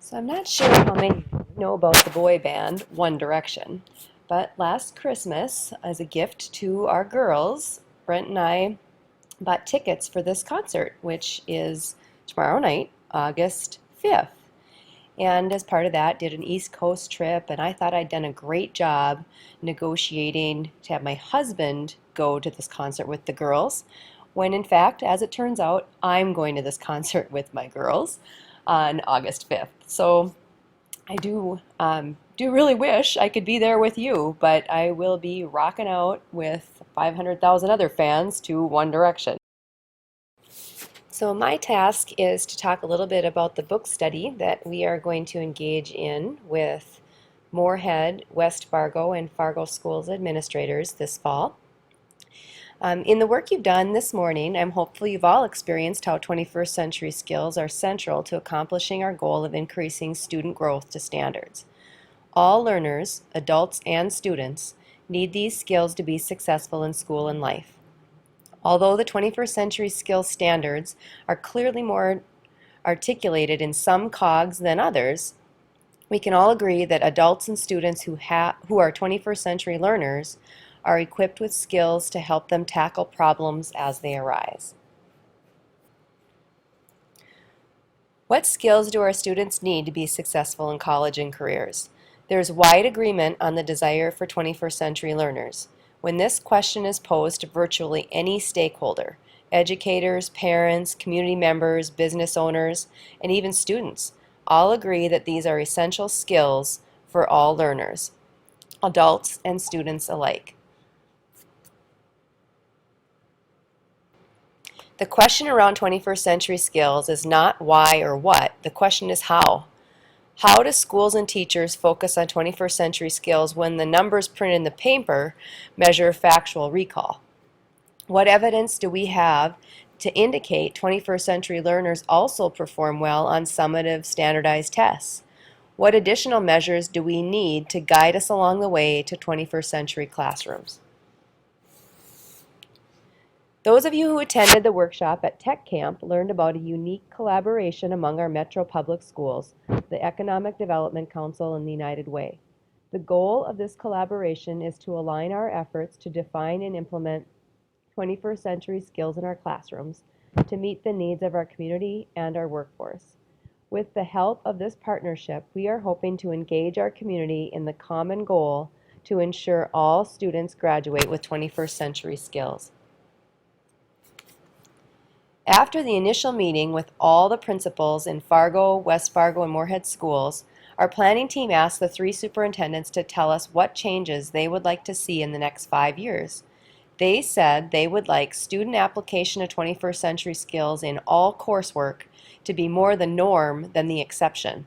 So I'm not sure how many of you know about the boy band One Direction, but last Christmas, as a gift to our girls, Brent and I bought tickets for this concert, which is tomorrow night, August 5th. And as part of that, did an East Coast trip, and I thought I'd done a great job negotiating to have my husband go to this concert with the girls, when in fact, as it turns out, I'm going to this concert with my girls on August 5th. So I do really wish I could be there with you, but I will be rocking out with 500,000 other fans to One Direction. So my task is to talk a little bit about the book study that we are going to engage in with Moorhead, West Fargo, and Fargo Schools administrators this fall. In the work you've done this morning, I'm hopeful you've all experienced how 21st century skills are central to accomplishing our goal of increasing student growth to standards. All learners, adults and students, need these skills to be successful in school and life. Although the 21st century skills standards are clearly more articulated in some COGs than others, we can all agree that adults and students who are 21st century learners are equipped with skills to help them tackle problems as they arise. What skills do our students need to be successful in college and careers? There's wide agreement on the desire for 21st century learners. When this question is posed to virtually any stakeholder, educators, parents, community members, business owners, and even students, all agree that these are essential skills for all learners, adults and students alike. The question around 21st century skills is not why or what, the question is how. How do schools and teachers focus on 21st century skills when the numbers printed in the paper measure factual recall? What evidence do we have to indicate 21st century learners also perform well on summative standardized tests? What additional measures do we need to guide us along the way to 21st century classrooms? Those of you who attended the workshop at Tech Camp learned about a unique collaboration among our Metro Public Schools, the Economic Development Council, and the United Way. The goal of this collaboration is to align our efforts to define and implement 21st century skills in our classrooms to meet the needs of our community and our workforce. With the help of this partnership, we are hoping to engage our community in the common goal to ensure all students graduate with 21st century skills. After the initial meeting with all the principals in Fargo, West Fargo, and Moorhead schools, our planning team asked the three superintendents to tell us what changes they would like to see in the next 5 years. They said they would like student application of 21st century skills in all coursework to be more the norm than the exception,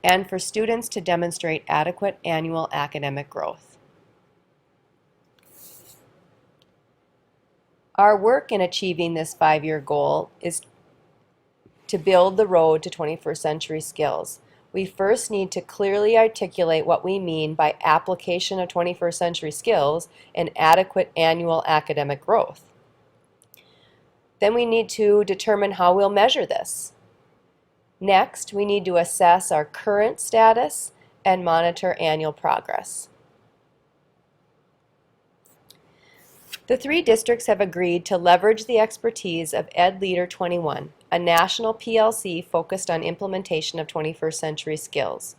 and for students to demonstrate adequate annual academic growth. Our work in achieving this 5-year goal is to build the road to 21st century skills. We first need to clearly articulate what we mean by application of 21st century skills and adequate annual academic growth. Then we need to determine how we'll measure this. Next, we need to assess our current status and monitor annual progress. The three districts have agreed to leverage the expertise of Ed Leader 21, a national PLC focused on implementation of 21st century skills.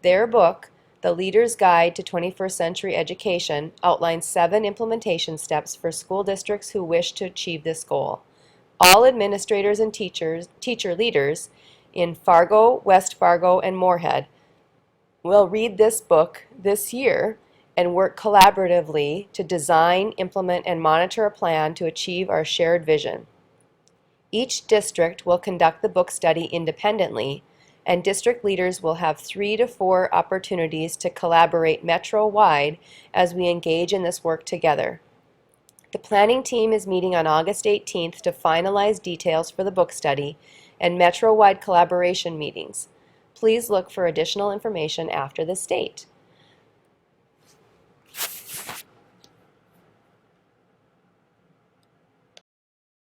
Their book, The Leader's Guide to 21st Century Education, outlines 7 implementation steps for school districts who wish to achieve this goal. All administrators and teacher leaders in Fargo, West Fargo, and Moorhead will read this book this year and work collaboratively to design, implement, and monitor a plan to achieve our shared vision. Each district will conduct the book study independently, and district leaders will have 3 to 4 opportunities to collaborate metro-wide as we engage in this work together. The planning team is meeting on August 18th to finalize details for the book study and metro-wide collaboration meetings. Please look for additional information after this date.